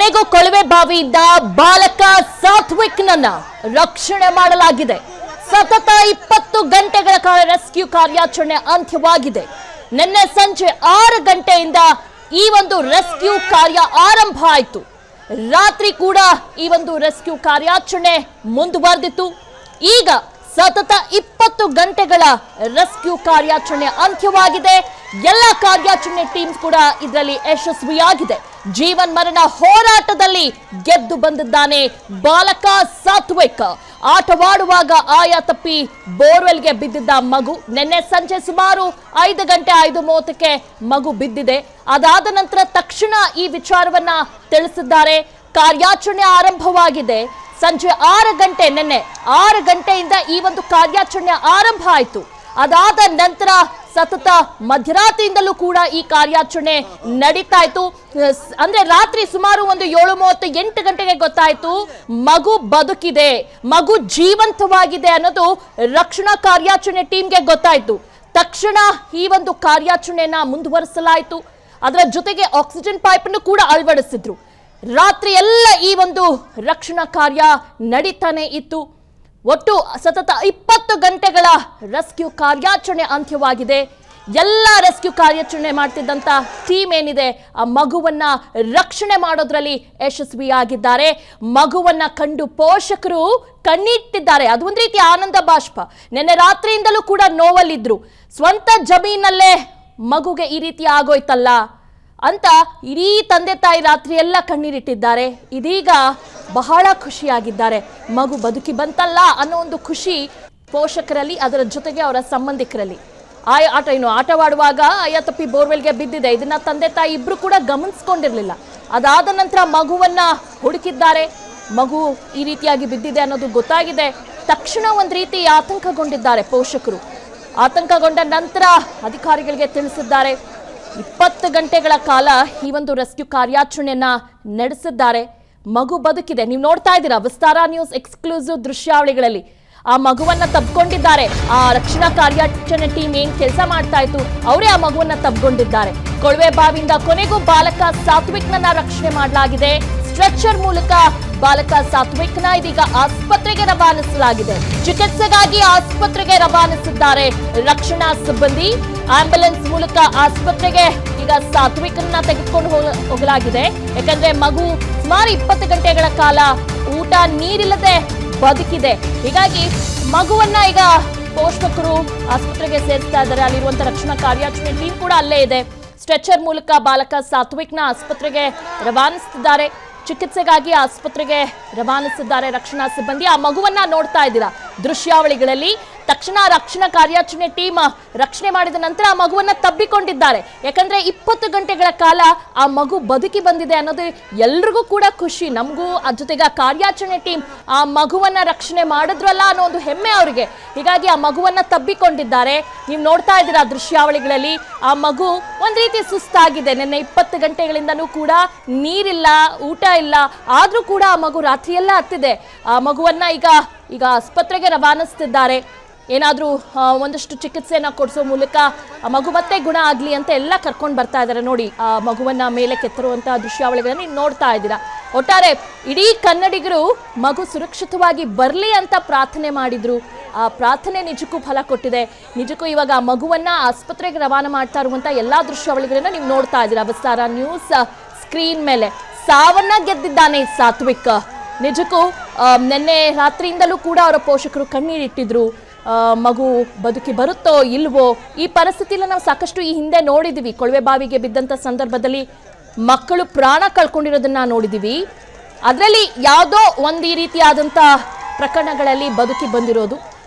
ಕೊನೆಗೂ ಕೊಳವೆ ಬಾವಿಯಿಂದ ಬಾಲಕ ಸಾತ್ವಿಕ್ನನ್ನ ರಕ್ಷಣೆ ಮಾಡಲಾಗಿದೆ. ಸತತ 20 ಗಂಟೆಗಳ ಕಾಲ ರೆಸ್ಕ್ಯೂ ಕಾರ್ಯಾಚರಣೆ ಅಂತ್ಯವಾಗಿದೆ. ನಿನ್ನೆ ಸಂಜೆ 6 ಗಂಟೆಯಿಂದ ಈ ಒಂದು ರೆಸ್ಕ್ಯೂ ಕಾರ್ಯ ಆರಂಭ ಆಯಿತು. ರಾತ್ರಿ ಕೂಡ ಈ ಒಂದು ರೆಸ್ಕ್ಯೂ ಕಾರ್ಯಾಚರಣೆ ಮುಂದುವರೆದಿತ್ತು. ಈಗ ಸತತ 20 ಗಂಟೆಗಳ ರೆಸ್ಕ್ಯೂ ಕಾರ್ಯಾಚರಣೆ ಅಂತ್ಯವಾಗಿದೆ. ಎಲ್ಲ ಕಾರ್ಯಾಚರಣೆ ಟೀಮ್ಸ್ ಕೂಡ ಇದರಲ್ಲಿ ಯಶಸ್ವಿಯಾಗಿದೆ. ಜೀವನ್ ಮರಣ ಹೋರಾಟದಲ್ಲಿ ಗೆದ್ದು ಬಂದಿದ್ದಾನೆ ಬಾಲಕ ಸಾತ್ವಿಕ್. ಆಟವಾಡುವಾಗ ಆಯ ತಪ್ಪಿ ಬೋರ್ವೆಲ್ಗೆ ಬಿದ್ದಿದ್ದ ಮಗು ನಿನ್ನೆ ಸಂಜೆ ಸುಮಾರು 5:30ಕ್ಕೆ ಮಗು ಬಿದ್ದಿದೆ. ಅದಾದ ನಂತರ ತಕ್ಷಣ ಈ ವಿಚಾರವನ್ನ ತಿಳಿಸಿದ್ದಾರೆ. ಕಾರ್ಯಾಚರಣೆ ಆರಂಭವಾಗಿದೆ. ಸಂಜೆ 6 ಗಂಟೆ ನಿನ್ನೆ 6 ಗಂಟೆಯಿಂದ ಈ ಒಂದು ಕಾರ್ಯಾಚರಣೆ ಆರಂಭ ಆಯಿತು. ಅದಾದ ನಂತರ ಸತತ ಮಧ್ಯರಾತ್ರಿಯಿಂದಲೂ ಕೂಡ ಈ ಕಾರ್ಯಾಚರಣೆ ನಡೀತಾ ಇತ್ತು. ಅಂದ್ರೆ ರಾತ್ರಿ ಸುಮಾರು ಒಂದು 7:38 ಗಂಟೆಗೆ ಗೊತ್ತಾಯ್ತು ಮಗು ಬದುಕಿದೆ, ಮಗು ಜೀವಂತವಾಗಿದೆ ಅನ್ನೋದು ರಕ್ಷಣಾ ಕಾರ್ಯಾಚರಣೆ ಟೀಮ್ಗೆ ಗೊತ್ತಾಯ್ತು. ತಕ್ಷಣ ಈ ಒಂದು ಕಾರ್ಯಾಚರಣೆಯನ್ನ ಮುಂದುವರಿಸಲಾಯಿತು. ಅದರ ಜೊತೆಗೆ ಆಕ್ಸಿಜನ್ ಪೈಪ್ ಅನ್ನು ಕೂಡ ಅಳವಡಿಸಿದ್ರು. ರಾತ್ರಿ ಎಲ್ಲ ಈ ಒಂದು ರಕ್ಷಣಾ ಕಾರ್ಯ ನಡೀತಾನೆ ಇತ್ತು. ಒಟ್ಟು ಸತತ 20 ಗಂಟೆಗಳ ರೆಸ್ಕ್ಯೂ ಕಾರ್ಯಾಚರಣೆ ಅಂತ್ಯವಾಗಿದೆ. ಎಲ್ಲ ರೆಸ್ಕ್ಯೂ ಕಾರ್ಯಾಚರಣೆ ಮಾಡ್ತಿದ್ದಂತ ಟೀಮ್ ಏನಿದೆ ಆ ಮಗುವನ್ನ ರಕ್ಷಣೆ ಮಾಡೋದ್ರಲ್ಲಿ ಯಶಸ್ವಿಯಾಗಿದ್ದಾರೆ. ಮಗುವನ್ನ ಕಂಡು ಪೋಷಕರು ಕಣ್ಣಿಟ್ಟಿದ್ದಾರೆ. ಅದು ಒಂದು ರೀತಿ ಆನಂದ ಬಾಷ್ಪ. ನಿನ್ನೆ ರಾತ್ರಿಯಿಂದಲೂ ಕೂಡ ನೋವಲ್ಲಿದ್ರು. ಸ್ವಂತ ಜಮೀನಲ್ಲೇ ಮಗುಗೆ ಈ ರೀತಿ ಆಗೋಯ್ತಲ್ಲ ಅಂತ ಇಡೀ ತಂದೆ ತಾಯಿ ರಾತ್ರಿ ಎಲ್ಲ ಕಣ್ಣೀರಿಟ್ಟಿದ್ದಾರೆ. ಇದೀಗ ಬಹಳ ಖುಷಿಯಾಗಿದ್ದಾರೆ. ಮಗು ಬದುಕಿ ಬಂತಲ್ಲ ಅನ್ನೋ ಒಂದು ಖುಷಿ ಪೋಷಕರಲ್ಲಿ, ಅದರ ಜೊತೆಗೆ ಅವರ ಸಂಬಂಧಿಕರಲ್ಲಿ. ಆಟವಾಡುವಾಗ ಅಯ್ಯ ತಪ್ಪಿ ಬೋರ್ವೆಲ್ಗೆ ಬಿದ್ದಿದೆ. ಇದನ್ನ ತಂದೆ ತಾಯಿ ಇಬ್ರು ಕೂಡ ಗಮನಿಸ್ಕೊಂಡಿರ್ಲಿಲ್ಲ. ಅದಾದ ನಂತರ ಮಗುವನ್ನ ಹುಡುಕಿದ್ದಾರೆ. ಮಗು ಈ ರೀತಿಯಾಗಿ ಬಿದ್ದಿದೆ ಅನ್ನೋದು ಗೊತ್ತಾಗಿದೆ. ತಕ್ಷಣ ಒಂದು ರೀತಿ ಆತಂಕಗೊಂಡಿದ್ದಾರೆ ಪೋಷಕರು. ಆತಂಕಗೊಂಡ ನಂತರ ಅಧಿಕಾರಿಗಳಿಗೆ ತಿಳಿಸಿದ್ದಾರೆ. 20 ಗಂಟೆಗಳ ಕಾಲ ಈ ಒಂದು ರೆಸ್ಕ್ಯೂ ಕಾರ್ಯಾಚರಣೆಯನ್ನ ನಡೆಸಿದ್ದಾರೆ. ಮಗು ಬದುಕಿದೆ. ನೀವು ನೋಡ್ತಾ ಇದ್ದೀರಾ ವಿಸ್ತಾರ ನ್ಯೂಸ್ ಎಕ್ಸ್ಕ್ಲೂಸಿವ್ ದೃಶ್ಯಾವಳಿಗಳಲ್ಲಿ. ಆ ಮಗುವನ್ನ ತಬ್ಕೊಂಡಿದ್ದಾರೆ. ಆ ರಕ್ಷಣಾ ಕಾರ್ಯಾಚರಣೆ ಟೀಮ್ ಏನ್ ಕೆಲಸ ಮಾಡ್ತಾ ಇತ್ತು ಅವರೇ ಆ ಮಗುವನ್ನ ತಬ್ಕೊಂಡಿದ್ದಾರೆ. ಕೊಳವೆ ಬಾವಿಯಿಂದ ಕೊನೆಗೂ ಬಾಲಕ ಸಾತ್ವಿಕ್ನನ್ನ ರಕ್ಷಣೆ ಮಾಡಲಾಗಿದೆ. ಸ್ಟ್ರೆಚರ್ ಮೂಲಕ ಬಾಲಕ ಸಾತ್ವಿಕ್ನ ಇದೀಗ ಆಸ್ಪತ್ರೆಗೆ ರವಾನಿಸಲಾಗಿದೆ. ಚಿಕಿತ್ಸೆಗಾಗಿ ಆಸ್ಪತ್ರೆಗೆ ರವಾನಿಸಿದ್ದಾರೆ ರಕ್ಷಣಾ ಸಿಬ್ಬಂದಿ. ಆಂಬ್ಯುಲೆನ್ಸ್ ಮೂಲಕ ಆಸ್ಪತ್ರೆಗೆ ಈಗ ಸಾತ್ವಿಕ್ನ ತೆಗೆದುಕೊಂಡು ಹೋಗಲಾಗಿದೆ. ಯಾಕಂದ್ರೆ ಮಗು ಸುಮಾರು 20 ಗಂಟೆಗಳ ಕಾಲ ಊಟ ನೀರಿಲ್ಲದೆ ಬದುಕಿದೆ. ಹೀಗಾಗಿ ಮಗುವನ್ನ ಈಗ ಪೋಷಕರು ಆಸ್ಪತ್ರೆಗೆ ಸೇರಿಸ್ತಾ ಇದ್ದಾರೆ. ಅಲ್ಲಿರುವಂತಹ ರಕ್ಷಣಾ ಕಾರ್ಯಾಚರಣೆ ಟೀಮ್ ಕೂಡ ಅಲ್ಲೇ ಇದೆ. ಸ್ಟ್ರೆಚರ್ ಮೂಲಕ ಬಾಲಕ ಸಾತ್ವಿಕ್ನ ಆಸ್ಪತ್ರೆಗೆ ರವಾನಿಸುತ್ತಿದ್ದಾರೆ. ಚಿಕಿತ್ಸೆಗಾಗಿ ಆಸ್ಪತ್ರೆಗೆ ರವಾನಿಸಿದ್ದಾರೆ ರಕ್ಷಣಾ ಸಿಬ್ಬಂದಿ. ಆ ಮಗುವನ್ನ ನೋಡ್ತಾ ಇದ್ದೀರಾ ದೃಶ್ಯಾವಳಿಗಳಲ್ಲಿ. ತಕ್ಷಣ ರಕ್ಷಣಾ ಕಾರ್ಯಾಚರಣೆ ಟೀಮ್ ರಕ್ಷಣೆ ಮಾಡಿದ ನಂತರ ಆ ಮಗುವನ್ನ ತಬ್ಬಿಕೊಂಡಿದ್ದಾರೆ. ಯಾಕಂದ್ರೆ 20 ಗಂಟೆಗಳ ಕಾಲ ಆ ಮಗು ಬದುಕಿ ಬಂದಿದೆ ಅನ್ನೋದು ಎಲ್ರಿಗೂ ಕೂಡ ಖುಷಿ. ನಮಗೂ ಅದ್ರ ಜೊತೆಗೆ ಕಾರ್ಯಾಚರಣೆ ಟೀಮ್ ಆ ಮಗುವನ್ನ ರಕ್ಷಣೆ ಮಾಡಿದ್ರಲ್ಲ ಅನ್ನೋ ಒಂದು ಹೆಮ್ಮೆ ಅವರಿಗೆ. ಹೀಗಾಗಿ ಆ ಮಗುವನ್ನ ತಬ್ಬಿಕೊಂಡಿದ್ದಾರೆ. ನೀವು ನೋಡ್ತಾ ಇದ್ದೀರಾ ದೃಶ್ಯಾವಳಿಗಳಲ್ಲಿ. ಆ ಮಗು ಒಂದ್ ರೀತಿ ಸುಸ್ತಾಗಿದೆ. ನಿನ್ನೆ 20 ಗಂಟೆಗಳಿಂದನೂ ಕೂಡ ನೀರಿಲ್ಲ, ಊಟ ಇಲ್ಲ. ಆದ್ರೂ ಕೂಡ ಆ ಮಗು ರಾತ್ರಿ ಎಲ್ಲ ಹತ್ತಿದೆ. ಆ ಮಗುವನ್ನ ಈಗ ಆಸ್ಪತ್ರೆಗೆ ರವಾನಿಸ್ತಿದ್ದಾರೆ. ಏನಾದರೂ ಒಂದಷ್ಟು ಚಿಕಿತ್ಸೆನ ಕೊಡಿಸೋ ಮೂಲಕ ಆ ಮಗು ಮತ್ತೆ ಗುಣ ಆಗಲಿ ಅಂತ ಎಲ್ಲ ಕರ್ಕೊಂಡು ಬರ್ತಾ ಇದ್ದಾರೆ. ನೋಡಿ ಆ ಮಗುವನ್ನ ಮೇಲೆ ಕೆತ್ತಿರುವಂತಹ ದೃಶ್ಯಾವಳಿಗಳನ್ನು ನೀವು ನೋಡ್ತಾ ಇದ್ದೀರಾ. ಒಟ್ಟಾರೆ ಇಡೀ ಕನ್ನಡಿಗರು ಮಗು ಸುರಕ್ಷಿತವಾಗಿ ಬರಲಿ ಅಂತ ಪ್ರಾರ್ಥನೆ ಮಾಡಿದ್ರು. ಆ ಪ್ರಾರ್ಥನೆ ನಿಜಕ್ಕೂ ಫಲ ಕೊಟ್ಟಿದೆ. ನಿಜಕ್ಕೂ ಇವಾಗ ಆ ಮಗುವನ್ನ ಆಸ್ಪತ್ರೆಗೆ ರವಾನೆ ಮಾಡ್ತಾ ಇರುವಂಥ ಎಲ್ಲ ದೃಶ್ಯಾವಳಿಗಳನ್ನ ನೀವು ನೋಡ್ತಾ ಇದ್ದೀರಾ ವಿಸ್ತಾರ ನ್ಯೂಸ್ ಸ್ಕ್ರೀನ್ ಮೇಲೆ. ಸಾವನ್ನ ಗೆದ್ದಿದ್ದಾನೆ ಸಾತ್ವಿಕ್. ನಿಜಕ್ಕೂ ನಿನ್ನೆ ರಾತ್ರಿಯಿಂದಲೂ ಕೂಡ ಅವರ ಪೋಷಕರು ಕಣ್ಣೀರಿಟ್ಟಿದ್ರು. ಮಗು ಬದುಕಿ ಬರುತ್ತೋ ಇಲ್ವೋ ಈ ಪರಿಸ್ಥಿತಿಯಲ್ಲಿ ನಾವು ಸಾಕಷ್ಟು ಈ ಹಿಂದೆ ನೋಡಿದ್ದೀವಿ. ಕೊಳವೆ ಬಾವಿಗೆ ಬಿದ್ದಂಥ ಸಂದರ್ಭದಲ್ಲಿ ಮಕ್ಕಳು ಪ್ರಾಣ ಕಳ್ಕೊಂಡಿರೋದನ್ನ ನೋಡಿದ್ದೀವಿ. ಅದರಲ್ಲಿ ಯಾವುದೋ ಒಂದು ಈ ರೀತಿಯಾದಂಥ ಪ್ರಕರಣಗಳಲ್ಲಿ ಬದುಕಿ ಬಂದಿರೋದು.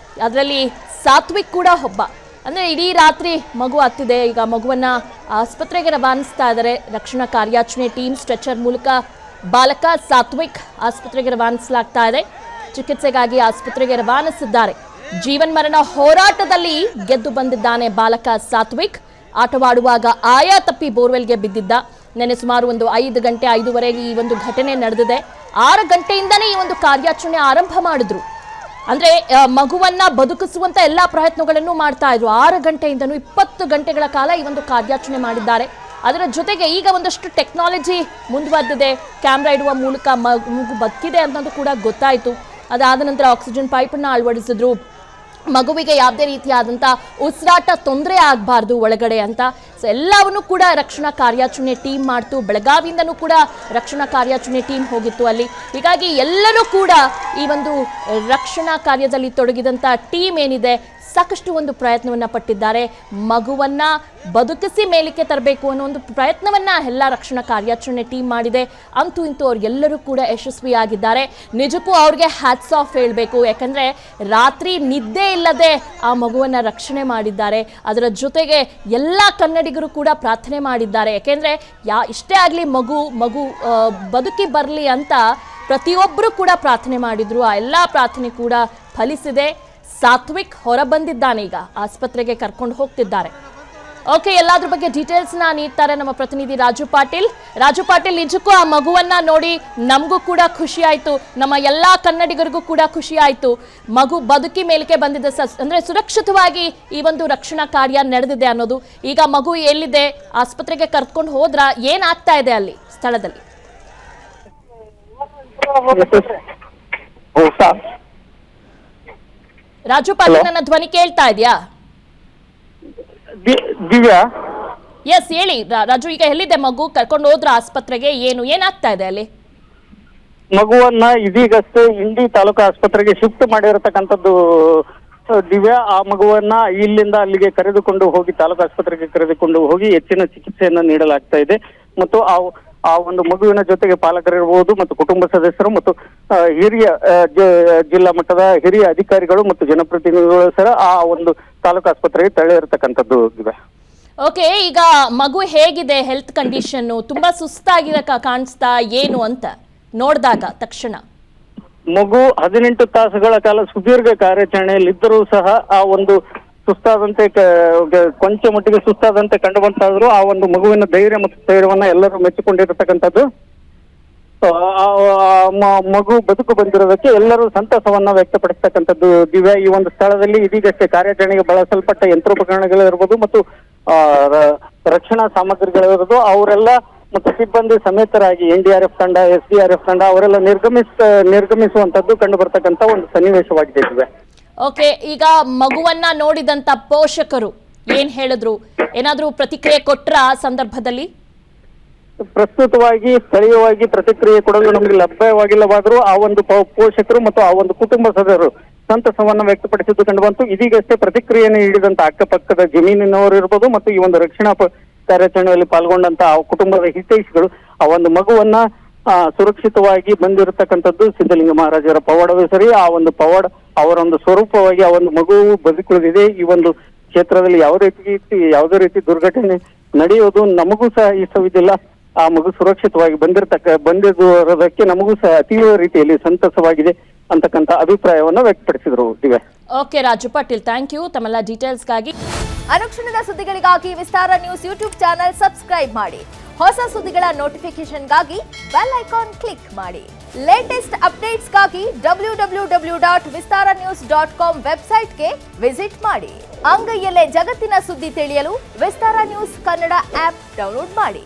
ಅದರಲ್ಲಿ ಸಾತ್ವಿಕ್ ಕೂಡ ಒಬ್ಬ. ಅಂದರೆ ಇಡೀ ರಾತ್ರಿ ಮಗು ಹತ್ತಿದೆ. ಈಗ ಮಗುವನ್ನ ಆಸ್ಪತ್ರೆಗೆ ರವಾನಿಸ್ತಾ ಇದ್ದಾರೆ ರಕ್ಷಣಾ ಕಾರ್ಯಾಚರಣೆ ಟೀಮ್. ಸ್ಟ್ರೆಚರ್ ಮೂಲಕ ಬಾಲಕ ಸಾತ್ವಿಕ್ ಆಸ್ಪತ್ರೆಗೆ ರವಾನಿಸಲಾಗ್ತಾ ಇದೆ. ಚಿಕಿತ್ಸೆಗಾಗಿ ಆಸ್ಪತ್ರೆಗೆ ರವಾನಿಸಿದ್ದಾರೆ. ಜೀವನ್ ಮರಣ ಹೋರಾಟದಲ್ಲಿ ಗೆದ್ದು ಬಂದಿದ್ದಾನೆ ಬಾಲಕ ಸಾತ್ವಿಕ್. ಆಟವಾಡುವಾಗ ಆಯ ತಪ್ಪಿ ಬೋರ್ವೆಲ್ಗೆ ಬಿದ್ದಿದ್ದ. ನೆನೆ ಸುಮಾರು ಒಂದು 5:30 ಈ ಒಂದು ಘಟನೆ ನಡೆದಿದೆ. 6 ಗಂಟೆಯಿಂದನೇ ಈ ಒಂದು ಕಾರ್ಯಾಚರಣೆ ಆರಂಭ ಮಾಡಿದ್ರು. ಅಂದ್ರೆ ಮಗುವನ್ನ ಬದುಕಿಸುವಂತ ಎಲ್ಲಾ ಪ್ರಯತ್ನಗಳನ್ನು ಮಾಡ್ತಾ ಇದ್ರು. 6 ಗಂಟೆಯಿಂದನೂ 20 ಗಂಟೆಗಳ ಕಾಲ ಈ ಒಂದು ಕಾರ್ಯಾಚರಣೆ ಮಾಡಿದ್ದಾರೆ. ಅದರ ಜೊತೆಗೆ ಈಗ ಒಂದಷ್ಟು ಟೆಕ್ನಾಲಜಿ ಮುಂದುವರೆದಿದೆ, ಕ್ಯಾಮ್ರಾ ಇಡುವ ಮೂಲಕ ಮಗು ಬದುಕಿದೆ ಅನ್ನೋದು ಕೂಡ ಗೊತ್ತಾಯಿತು. ಅದಾದ ನಂತರ ಆಕ್ಸಿಜನ್ ಪೈಪನ್ನು ಅಳವಡಿಸಿದ್ರು. ಮಗುವಿಗೆ ಯಾವುದೇ ರೀತಿಯಾದಂಥ ಉಸಿರಾಟ ತೊಂದರೆ ಆಗಬಾರ್ದು ಒಳಗಡೆ ಅಂತ. ಸೊ ಎಲ್ಲವನ್ನೂ ಕೂಡ ರಕ್ಷಣಾ ಕಾರ್ಯಾಚರಣೆ ಟೀಮ್ ಮಾಡ್ತು. ಬೆಳಗಾವಿಯಿಂದನೂ ಕೂಡ ರಕ್ಷಣಾ ಕಾರ್ಯಾಚರಣೆ ಟೀಮ್ ಹೋಗಿತ್ತು ಅಲ್ಲಿ. ಹೀಗಾಗಿ ಎಲ್ಲರೂ ಕೂಡ ಈ ಒಂದು ರಕ್ಷಣಾ ಕಾರ್ಯದಲ್ಲಿ ತೊಡಗಿದಂಥ ಟೀಮ್ ಏನಿದೆ ಸಾಕಷ್ಟು ಒಂದು ಪ್ರಯತ್ನವನ್ನು ಪಟ್ಟಿದ್ದಾರೆ. ಮಗುವನ್ನು ಬದುಕಿಸಿ ಮೇಲಕ್ಕೆ ತರಬೇಕು ಅನ್ನೋ ಒಂದು ಪ್ರಯತ್ನವನ್ನು ಎಲ್ಲ ರಕ್ಷಣಾ ಕಾರ್ಯಾಚರಣೆ ಟೀಮ್ ಮಾಡಿದೆ. ಅಂತೂ ಇಂತೂ ಅವ್ರಿಗೆಲ್ಲರೂ ಕೂಡ ಯಶಸ್ವಿಯಾಗಿದ್ದಾರೆ. ನಿಜಕ್ಕೂ ಅವ್ರಿಗೆ ಹ್ಯಾಟ್ಸ್ ಆಫ್ ಹೇಳಬೇಕು. ಯಾಕಂದರೆ ರಾತ್ರಿ ನಿದ್ದೆ ಇಲ್ಲದೆ ಆ ಮಗುವನ್ನು ರಕ್ಷಣೆ ಮಾಡಿದ್ದಾರೆ. ಅದರ ಜೊತೆಗೆ ಎಲ್ಲ ಕನ್ನಡಿಗರು ಕೂಡ ಪ್ರಾರ್ಥನೆ ಮಾಡಿದ್ದಾರೆ. ಯಾಕೆಂದರೆ ಇಷ್ಟೇ ಆಗಲಿ ಮಗು ಬದುಕಿ ಬರಲಿ ಅಂತ ಪ್ರತಿಯೊಬ್ಬರು ಕೂಡ ಪ್ರಾರ್ಥನೆ ಮಾಡಿದರು. ಆ ಎಲ್ಲ ಪ್ರಾರ್ಥನೆ ಕೂಡ ಫಲಿಸಿದೆ. ಸಾತ್ವಿಕ್ ಹೊರ ಬಂದಿದ್ದಾನೆ, ಈಗ ಆಸ್ಪತ್ರೆಗೆ ಕರ್ಕೊಂಡು ಹೋಗ್ತಿದ್ದಾರೆ. ಓಕೆ, ಎಲ್ಲಾದ್ರ ಬಗ್ಗೆ ಡೀಟೇಲ್ಸ್ನ ನೀಡ್ತಾರೆ ನಮ್ಮ ಪ್ರತಿನಿಧಿ ರಾಜು ಪಾಟೀಲ್. ನಿಜಕ್ಕೂ ಆ ಮಗುವನ್ನ ನೋಡಿ ನಮಗೂ ಕೂಡ ಖುಷಿ ಆಯ್ತು, ನಮ್ಮ ಎಲ್ಲಾ ಕನ್ನಡಿಗರಿಗೂ ಕೂಡ ಖುಷಿ ಆಯ್ತು. ಮಗು ಬದುಕಿ ಮೇಲಕ್ಕೆ ಬಂದಿದೆ, ಅಂದ್ರೆ ಸುರಕ್ಷಿತವಾಗಿ ಈ ಒಂದು ರಕ್ಷಣಾ ಕಾರ್ಯ ನಡೆದಿದೆ ಅನ್ನೋದು. ಈಗ ಮಗು ಎಲ್ಲಿದೆ, ಆಸ್ಪತ್ರೆಗೆ ಕರ್ಕೊಂಡು ಹೋದ್ರ, ಏನಾಗ್ತಾ ಇದೆ ಅಲ್ಲಿ ಸ್ಥಳದಲ್ಲಿ? ರಾಜು ಪಾಟೀಲ್, ನನ್ನ ಧ್ವನಿ ಕೇಳ್ತಾ ಇದೆಯಾ? ದಿವ್ಯಾ, ಎಸ್ ಹೇಳಿ ರಾಜು. ಈಗ ಎಲ್ಲಿದೆ ಮಗು? ಕರ್ಕೊಂಡು ಹೋದ್ರ ಆಸ್ಪತ್ರೆಗೆ? ಏನಾಗ್ತಾ ಇದೆ ಅಲ್ಲಿ? ಮಗುವನ್ನ ಇದೀಗಷ್ಟೇ ಇಂಡಿ ತಾಲೂಕು ಆಸ್ಪತ್ರೆಗೆ ಶಿಫ್ಟ್ ಮಾಡಿರತಕ್ಕಂಥದ್ದು ದಿವ್ಯಾ. ಆ ಮಗುವನ್ನ ಇಲ್ಲಿಂದ ಅಲ್ಲಿಗೆ ಕರೆದುಕೊಂಡು ಹೋಗಿ ತಾಲೂಕು ಆಸ್ಪತ್ರೆಗೆ ಕರೆದುಕೊಂಡು ಹೋಗಿ ಹೆಚ್ಚಿನ ಚಿಕಿತ್ಸೆಯನ್ನ ನೀಡಲಾಗ್ತಾ ಇದೆ. ಮತ್ತು ಆ ಒಂದು ಮಗುವಿನ ಜೊತೆಗೆ ಪಾಲಕರಿರಬಹುದು ಮತ್ತು ಕುಟುಂಬ ಸದಸ್ಯರು ಮತ್ತು ಹಿರಿಯ ಜಿಲ್ಲಾ ಮಟ್ಟದ ಹಿರಿಯ ಅಧಿಕಾರಿಗಳು ಮತ್ತು ಜನಪ್ರತಿನಿಧಿಗಳು ಸಹ ಆ ಒಂದು ತಾಲೂಕು ಆಸ್ಪತ್ರೆಗೆ ತೆರಳಿರತಕ್ಕಂಥದ್ದು ಇದೆ. ಓಕೆ, ಈಗ ಮಗು ಹೇಗಿದೆ? ಹೆಲ್ತ್ ಕಂಡೀಷನ್ ತುಂಬಾ ಸುಸ್ತಾಗಿದೆ ಕಾಣಿಸ್ತಾ, ಏನು ಅಂತ ನೋಡಿದಾಗ ತಕ್ಷಣ? ಮಗು 18 ತಾಸುಗಳ ಕಾಲ ಸುದೀರ್ಘ ಕಾರ್ಯಾಚರಣೆಯಲ್ಲಿದ್ದರೂ ಸಹ ಆ ಒಂದು ಸುಸ್ತಾದಂತೆ ಕೊಂಚ ಮಟ್ಟಿಗೆ ಸುಸ್ತಾದಂತೆ ಕಂಡು ಬಂತಾದ್ರು ಆ ಒಂದು ಮಗುವಿನ ಧೈರ್ಯ ಮತ್ತು ಸ್ಥೈರ್ಯವನ್ನ ಎಲ್ಲರೂ ಮೆಚ್ಚಿಕೊಂಡಿರತಕ್ಕಂಥದ್ದು. ಮಗು ಬದುಕು ಬಂದಿರೋದಕ್ಕೆ ಎಲ್ಲರೂ ಸಂತಸವನ್ನ ವ್ಯಕ್ತಪಡಿಸ್ತಕ್ಕಂಥದ್ದು ದಿವ್ಯಾ. ಈ ಒಂದು ಸ್ಥಳದಲ್ಲಿ ಇದೀಗಷ್ಟೇ ಕಾರ್ಯಾಚರಣೆಗೆ ಬಳಸಲ್ಪಟ್ಟ ಯಂತ್ರೋಪಕರಣಗಳಿರ್ಬೋದು ಮತ್ತು ರಕ್ಷಣಾ ಸಾಮಗ್ರಿಗಳಿರೋದು ಅವರೆಲ್ಲ ಮತ್ತು ಸಿಬ್ಬಂದಿ ಸಮೇತರಾಗಿ NDRF ತಂಡ, SDRF ತಂಡ ಅವರೆಲ್ಲ ನಿರ್ಗಮಿಸುವಂತದ್ದು ಕಂಡು ಬರ್ತಕ್ಕಂಥ ಒಂದು ಸನ್ನಿವೇಶವಾಗಿದೆ ದಿವ್ಯಾ. ಓಕೆ, ಈಗ ಮಗುವನ್ನ ನೋಡಿದಂತ ಪೋಷಕರು ಏನ್ ಹೇಳಿದ್ರು? ಏನಾದ್ರೂ ಪ್ರತಿಕ್ರಿಯೆ ಕೊಟ್ರ ಆ ಸಂದರ್ಭದಲ್ಲಿ? ಪ್ರಸ್ತುತವಾಗಿ ಸ್ಥಳೀಯವಾಗಿ ಪ್ರತಿಕ್ರಿಯೆ ಕೊಡಲು ನಮಗೆ ಲಭ್ಯವಾಗಿಲ್ಲವಾದರೂ ಆ ಒಂದು ಪೋಷಕರು ಮತ್ತು ಆ ಒಂದು ಕುಟುಂಬ ಸದಸ್ಯರು ಸಂತಸವನ್ನ ವ್ಯಕ್ತಪಡಿಸಿದ್ದು ಕಂಡು ಬಂತು. ಇದೀಗಷ್ಟೇ ಪ್ರತಿಕ್ರಿಯೆಯನ್ನು ನೀಡಿದಂತ ಅಕ್ಕಪಕ್ಕದ ಜಮೀನಿನವರು ಇರ್ಬೋದು ಮತ್ತು ಈ ಒಂದು ರಕ್ಷಣಾ ಕಾರ್ಯಾಚರಣೆಯಲ್ಲಿ ಪಾಲ್ಗೊಂಡಂತ ಆ ಕುಟುಂಬದ ಹಿತೈಷಿಗಳು ಆ ಒಂದು ಮಗುವನ್ನ ಸುರಕ್ಷಿತವಾಗಿ ಬಂದಿರತಕ್ಕಂಥದ್ದು ಸಿದ್ಧಲಿಂಗ ಮಹಾರಾಜರ ಪವಾಡವೇ ಸರಿ. ಆ ಒಂದು ಪವಾಡ ಅವರ ಒಂದು ಸ್ವರೂಪವಾಗಿ ಆ ಒಂದು ಮಗು ಬದುಕುಳಿದಿದೆ. ಈ ಒಂದು ಕ್ಷೇತ್ರದಲ್ಲಿ ಯಾವುದೇ ರೀತಿ ದುರ್ಘಟನೆ ನಡೆಯೋದು ನಮಗೂ ಸಹ ಇಷ್ಟವಿದ್ದಿಲ್ಲ. ಆ ಮಗು ಸುರಕ್ಷಿತವಾಗಿ ಬಂದಿರೋದಕ್ಕೆ ನಮಗೂ ಸಹ ಅತೀವ ರೀತಿಯಲ್ಲಿ ಸಂತಸವಾಗಿದೆ ಅಂತಕ್ಕಂಥ ಅಭಿಪ್ರಾಯವನ್ನ ವ್ಯಕ್ತಪಡಿಸಿದ್ರು Divya. Okay Raju Patil, thank you ತಮ್ಮೆಲ್ಲ ಡೀಟೇಲ್ಸ್ಗಾಗಿ. ಅನುಕ್ಷಣದ ಸುದ್ದಿಗಳಿಗಾಗಿ Vistara news YouTube channel subscribe ಮಾಡಿ. ಹೊಸ ಸುದ್ದಿಗಳ ನೋಟಿಫಿಕೇಶನ್ಗಾಗಿ ಬೆಲ್ ಐಕಾನ್ ಕ್ಲಿಕ್ ಮಾಡಿ. ಲೇಟೆಸ್ಟ್ ಅಪ್ಡೇಟ್ಸ್ಗಾಗಿ www.vistaranews.com ವೆಬ್ಸೈಟ್ಗೆ ವಿಸಿಟ್ ಮಾಡಿ. ಅಂಗೈಯಲ್ಲೇ ಜಗತ್ತಿನ ಸುದ್ದಿ ತಿಳಿಯಲು Vistara news Kannada app download ಮಾಡಿ.